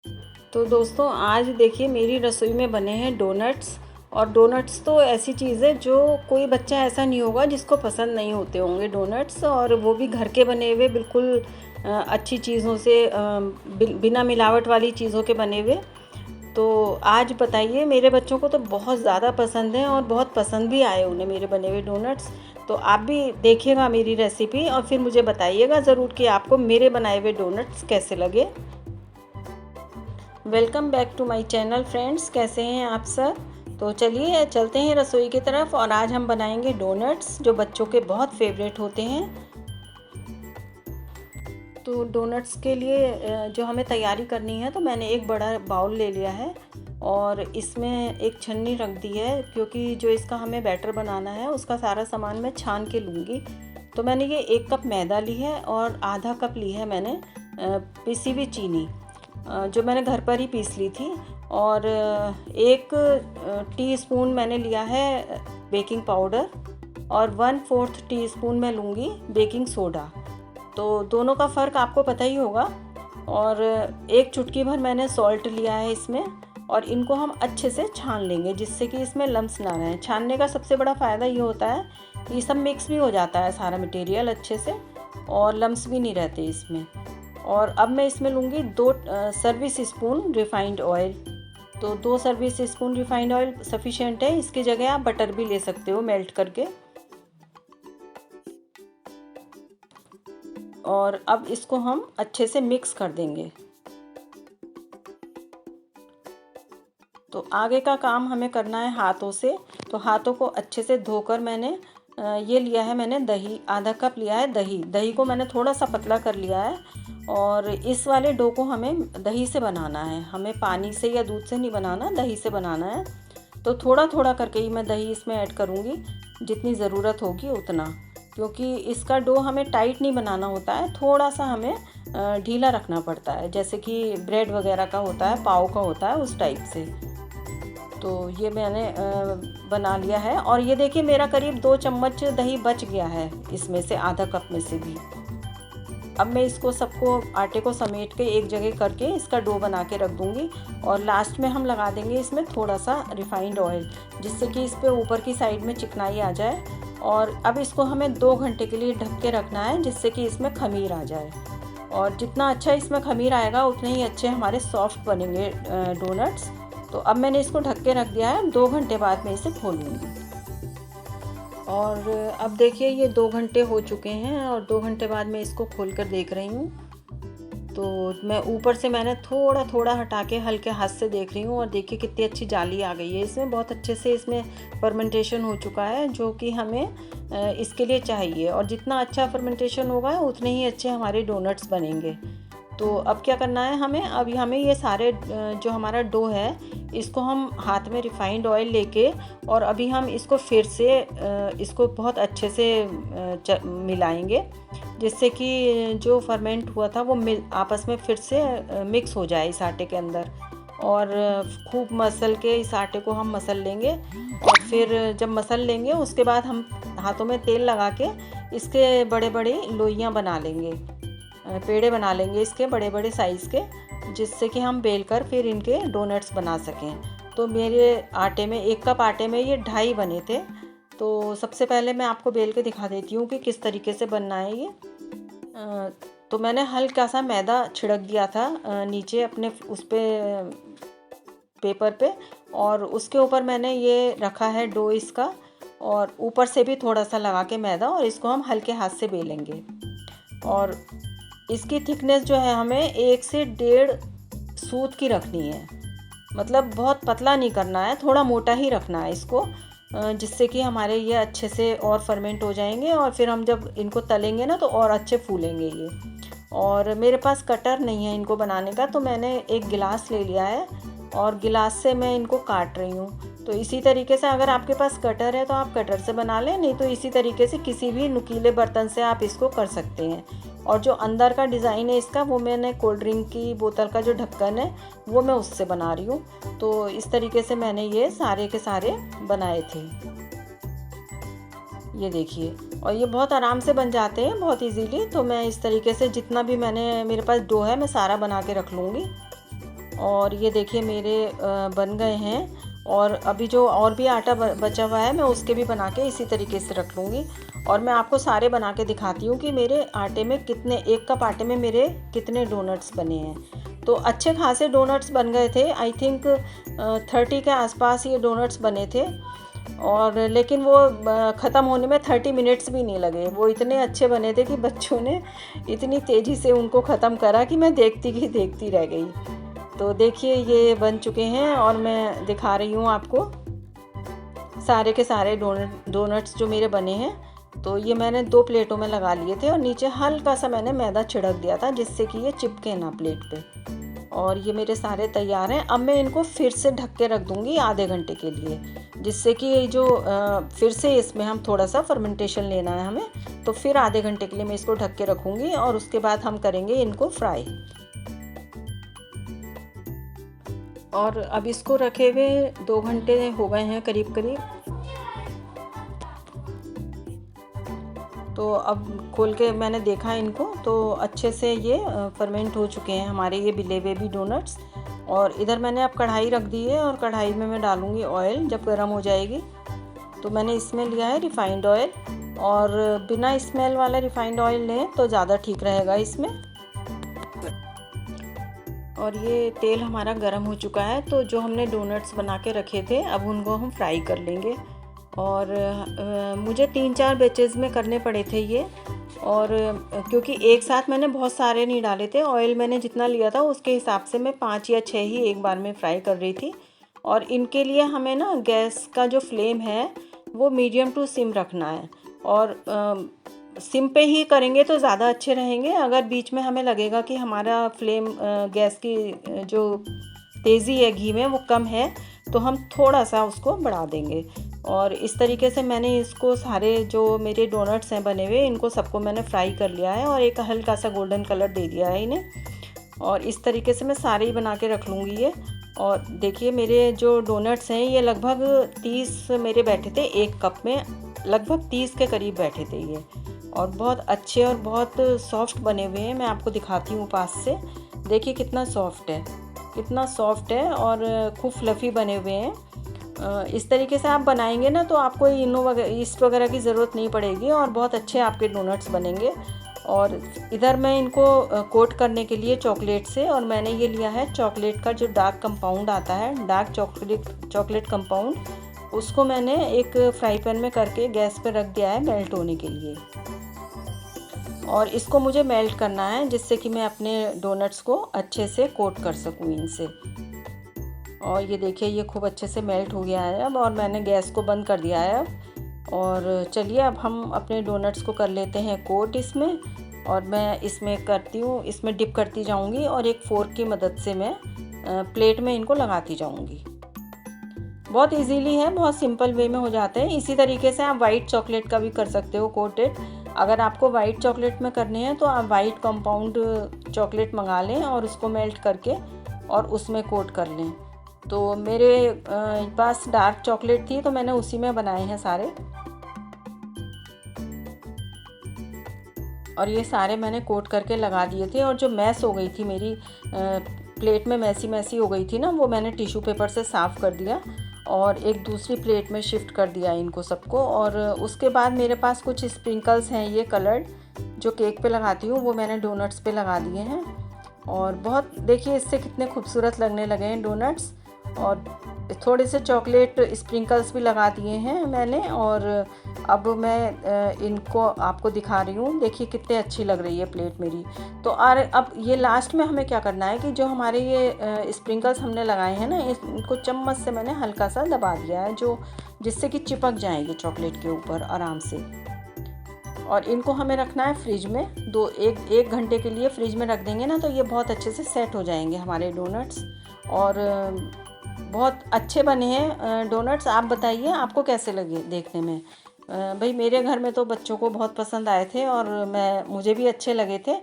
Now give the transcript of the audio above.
तो दोस्तों आज देखिए मेरी रसोई में बने हैं डोनट्स। और डोनट्स तो ऐसी चीज़ है जो कोई बच्चा ऐसा नहीं होगा जिसको पसंद नहीं होते होंगे डोनट्स, और वो भी घर के बने हुए बिल्कुल अच्छी चीज़ों से, बिना मिलावट वाली चीज़ों के बने हुए। तो आज बताइए, मेरे बच्चों को तो बहुत ज़्यादा पसंद है और बहुत पसंद भी आए उन्हें मेरे बने हुए डोनट्स। तो आप भी देखिएगा मेरी रेसिपी और फिर मुझे बताइएगा ज़रूर कि आपको मेरे बनाए हुए डोनट्स कैसे लगे। Welcome back to my channel friends, कैसे हैं आप सब। तो चलिए चलते हैं रसोई की तरफ, और आज हम बनाएंगे डोनट्स जो बच्चों के बहुत फेवरेट होते हैं। तो डोनट्स के लिए जो हमें तैयारी करनी है, तो मैंने एक बड़ा बाउल ले लिया है और इसमें एक छन्नी रख दी है, क्योंकि जो इसका हमें बैटर बनाना है उसका सारा सामान मैं छान के लूँगी। तो मैंने ये 1 कप मैदा ली है और आधा कप ली है मैंने पिसी हुई चीनी, जो मैंने घर पर ही पीस ली थी। और 1 टीस्पून मैंने लिया है बेकिंग पाउडर, और 1/4 टीस्पून मैं लूँगी बेकिंग सोडा। तो दोनों का फ़र्क आपको पता ही होगा। और 1 चुटकी भर मैंने सॉल्ट लिया है इसमें, और इनको हम अच्छे से छान लेंगे जिससे कि इसमें लम्स ना रहें। छानने का सबसे बड़ा फ़ायदा ये होता है कि ये सब मिक्स भी हो जाता है सारा मटेरियल अच्छे से, और लम्स भी नहीं रहते इसमें। और अब मैं इसमें लूँगी 2 सर्विस स्पून रिफ़ाइंड ऑयल। तो 2 service spoon refined oil sufficient है। इसकी जगह आप बटर भी ले सकते हो मेल्ट करके। और अब इसको हम अच्छे से मिक्स कर देंगे। तो आगे का काम हमें करना है हाथों से। तो हाथों को अच्छे से धोकर मैंने ये लिया है, मैंने दही आधा कप लिया है। दही को मैंने थोड़ा सा पतला कर लिया है। और इस वाले डो को हमें दही से बनाना है, हमें पानी से या दूध से नहीं बनाना, दही से बनाना है। तो थोड़ा थोड़ा करके ही मैं दही इसमें ऐड करूँगी, जितनी ज़रूरत होगी उतना, क्योंकि इसका डो हमें टाइट नहीं बनाना होता है, थोड़ा सा हमें ढीला रखना पड़ता है, जैसे कि ब्रेड वगैरह का होता है, पाव का होता है, उस टाइप से। तो ये मैंने बना लिया है। और ये देखिए मेरा करीब 2 चम्मच दही बच गया है इसमें से, आधा कप में से भी। अब मैं इसको सबको आटे को समेट के एक जगह करके इसका डो बना के रख दूँगी। और लास्ट में हम लगा देंगे इसमें थोड़ा सा रिफ़ाइंड ऑयल, जिससे कि इस पे ऊपर की साइड में चिकनाई आ जाए। और अब इसको हमें 2 घंटे के लिए ढक के रखना है, जिससे कि इसमें ख़मीर आ जाए। और जितना अच्छा इसमें ख़मीर आएगा उतने ही अच्छे हमारे सॉफ्ट बनेंगे डोनट्स। तो अब मैंने इसको ढक के रख दिया है, 2 घंटे बाद मैं इसे खोलूँगी। और अब देखिए ये 2 घंटे हो चुके हैं, और 2 घंटे बाद मैं इसको खोल कर देख रही हूँ। तो मैं ऊपर से मैंने थोड़ा थोड़ा हटा के हल्के हाथ से देख रही हूँ, और देखिए कितनी अच्छी जाली आ गई है इसमें। बहुत अच्छे से इसमें फर्मेंटेशन हो चुका है, जो कि हमें इसके लिए चाहिए। और जितना अच्छा फर्मेंटेशन होगा उतने ही अच्छे हमारे डोनट्स बनेंगे। तो अब क्या करना है हमें, अभी हमें ये सारे जो हमारा डो है, इसको हम हाथ में रिफ़ाइंड ऑयल लेके, और अभी हम इसको फिर से इसको बहुत अच्छे से मिलाएंगे, जिससे कि जो फर्मेंट हुआ था वो आपस में फिर से मिक्स हो जाए इस आटे के अंदर। और खूब मसल के इस आटे को हम मसल लेंगे। और फिर जब मसल लेंगे उसके बाद हम हाथों में तेल लगा के इसके बड़े बड़े लोइयाँ बना लेंगे, पेड़े बना लेंगे इसके बड़े बड़े साइज़ के, जिससे कि हम बेल कर फिर इनके डोनट्स बना सकें। तो मेरे आटे में 1 कप आटे में ये 2.5 बने थे। तो सबसे पहले मैं आपको बेल के दिखा देती हूँ कि किस तरीके से बनना है ये। तो मैंने हल्का सा मैदा छिड़क दिया था नीचे अपने उस पे पेपर पे, और उसके ऊपर मैंने ये रखा है डो इसका, और ऊपर से भी थोड़ा सा लगा के मैदा, और इसको हम हल्के हाथ से बेलेंगे। और इसकी थिकनेस जो है हमें 1 से 1.5 सूत की रखनी है, मतलब बहुत पतला नहीं करना है, थोड़ा मोटा ही रखना है इसको, जिससे कि हमारे ये अच्छे से और फर्मेंट हो जाएंगे, और फिर हम जब इनको तलेंगे ना तो और अच्छे फूलेंगे ये। और मेरे पास कटर नहीं है इनको बनाने का, तो मैंने एक गिलास ले लिया है, और गिलास से मैं इनको काट रही हूँ। तो इसी तरीके से अगर आपके पास कटर है तो आप कटर से बना लें, नहीं तो इसी तरीके से किसी भी नुकीले बर्तन से आप इसको कर सकते हैं। और जो अंदर का डिज़ाइन है इसका, वो मैंने कोल्ड ड्रिंक की बोतल का जो ढक्कन है वो मैं उससे बना रही हूँ। तो इस तरीके से मैंने ये सारे के सारे बनाए थे, ये देखिए। और ये बहुत आराम से बन जाते हैं, बहुत इजीली। तो मैं इस तरीके से जितना भी मेरे पास डो है मैं सारा बना के रख लूँगी। और ये देखिए मेरे बन गए हैं। और अभी जो और भी आटा बचा हुआ है मैं उसके भी बना के इसी तरीके से रख लूँगी। और मैं आपको सारे बना के दिखाती हूँ कि मेरे आटे में कितने, 1 कप आटे में मेरे कितने डोनट्स बने हैं। तो अच्छे खासे डोनट्स बन गए थे, आई थिंक 30 के आसपास ये डोनट्स बने थे। और लेकिन वो ख़त्म होने में 30 मिनट्स भी नहीं लगे। वो इतने अच्छे बने थे कि बच्चों ने इतनी तेज़ी से उनको ख़त्म करा कि मैं देखती की देखती रह गई। तो देखिए ये बन चुके हैं और मैं दिखा रही हूँ आपको सारे के सारे डोनट्स जो मेरे बने हैं। तो ये मैंने 2 प्लेटों में लगा लिए थे और नीचे हल्का सा मैंने मैदा छिड़क दिया था जिससे कि ये चिपके ना प्लेट पे। और ये मेरे सारे तैयार हैं। अब मैं इनको फिर से ढक के रख दूँगी आधे घंटे के लिए, जिससे कि ये जो फिर से इसमें हम थोड़ा सा फर्मेंटेशन लेना है हमें। तो फिर आधे घंटे के लिए मैं इसको ढक के रखूँगी और उसके बाद हम करेंगे इनको फ्राई। और अब इसको रखे हुए 2 घंटे हो गए हैं करीब करीब। तो अब खोल के मैंने देखा इनको, तो अच्छे से ये फर्मेंट हो चुके हैं हमारे ये बिले हुए भी डोनट्स। और इधर मैंने अब कढ़ाई रख दी है और कढ़ाई में मैं डालूँगी ऑयल जब गर्म हो जाएगी। तो मैंने इसमें लिया है रिफ़ाइंड ऑयल, और बिना स्मेल वाला रिफ़ाइंड ऑयल लें तो ज़्यादा ठीक रहेगा इसमें। और ये तेल हमारा गर्म हो चुका है। तो जो हमने डोनट्स बना के रखे थे अब उनको हम फ्राई कर लेंगे। और मुझे 3-4 बैचेज़ में करने पड़े थे ये। और क्योंकि एक साथ मैंने बहुत सारे नहीं डाले थे, ऑयल मैंने जितना लिया था उसके हिसाब से मैं 5 या 6 ही एक बार में फ्राई कर रही थी। और इनके लिए हमें ना गैस का जो फ्लेम है वो मीडियम टू सिम रखना है। और सिम पे ही करेंगे तो ज़्यादा अच्छे रहेंगे। अगर बीच में हमें लगेगा कि हमारा फ्लेम गैस की जो तेज़ी है घी में वो कम है, तो हम थोड़ा सा उसको बढ़ा देंगे। और इस तरीके से मैंने इसको सारे जो मेरे डोनट्स हैं बने हुए, इनको सबको मैंने फ्राई कर लिया है और एक हल्का सा गोल्डन कलर दे दिया है इन्हें। और इस तरीके से मैं सारे ही बना के रख लूँगी ये। और देखिए मेरे जो डोनट्स हैं ये लगभग 30 मेरे बैठे थे, 1 कप में लगभग 30 के करीब बैठे थे ये। और बहुत अच्छे और बहुत सॉफ्ट बने हुए हैं। मैं आपको दिखाती हूँ पास से, देखिए कितना सॉफ्ट है, कितना सॉफ्ट है और खूब फ्लफ़ी बने हुए हैं। इस तरीके से आप बनाएंगे ना तो आपको ईस्ट वगैरह की ज़रूरत नहीं पड़ेगी और बहुत अच्छे आपके डोनट्स बनेंगे। और इधर मैं इनको कोट करने के लिए चॉकलेट से, और मैंने ये लिया है चॉकलेट का जो डार्क कंपाउंड आता है, डार्क चॉकलेट कंपाउंड, उसको मैंने एक फ्राई पैन में करके गैस पर रख दिया है मेल्ट होने के लिए। और इसको मुझे मेल्ट करना है जिससे कि मैं अपने डोनट्स को अच्छे से कोट कर सकूँ इनसे। और ये देखिए ये खूब अच्छे से मेल्ट हो गया है अब, और मैंने गैस को बंद कर दिया है अब। और चलिए अब हम अपने डोनट्स को कर लेते हैं कोट इसमें। और मैं इसमें करती हूँ, इसमें डिप करती जाऊँगी और एक फ़ोर्क की मदद से मैं प्लेट में इनको लगाती जाऊँगी। बहुत इजीली है, बहुत सिंपल वे में हो जाते हैं। इसी तरीके से आप वाइट चॉकलेट का भी कर सकते हो कोटेड। अगर आपको वाइट चॉकलेट में करने हैं तो आप वाइट कंपाउंड चॉकलेट मंगा लें और उसको मेल्ट करके और उसमें कोट कर लें। तो मेरे पास डार्क चॉकलेट थी तो मैंने उसी में बनाए हैं सारे। और ये सारे मैंने कोट करके लगा दिए थे। और जो मैस हो गई थी मेरी प्लेट में, मैसी हो गई थी ना, वो मैंने टिश्यू पेपर से साफ़ कर दिया और एक दूसरी प्लेट में शिफ्ट कर दिया इनको सबको। और उसके बाद मेरे पास कुछ स्प्रिंकल्स हैं ये कलर्ड, जो केक पे लगाती हूँ, वो मैंने डोनट्स पे लगा दिए हैं। और बहुत देखिए इससे कितने खूबसूरत लगने लगे हैं डोनट्स। और थोड़े से चॉकलेट स्प्रिंकल्स भी लगा दिए हैं मैंने। और अब मैं इनको आपको दिखा रही हूँ, देखिए कितने अच्छी लग रही है प्लेट मेरी। तो और अब ये लास्ट में हमें क्या करना है कि जो हमारे ये स्प्रिंकल्स हमने लगाए हैं ना, इनको चम्मच से मैंने हल्का सा दबा दिया है, जो जिससे कि चिपक जाएंगे चॉकलेट के ऊपर आराम से। और इनको हमें रखना है फ्रिज में, एक घंटे के लिए फ्रिज में रख देंगे ना तो ये बहुत अच्छे से सेट हो जाएंगे हमारे डोनट्स। और बहुत अच्छे बने हैं डोनट्स। आप बताइए आपको कैसे लगे देखने में। भाई मेरे घर में तो बच्चों को बहुत पसंद आए थे और मुझे भी अच्छे लगे थे।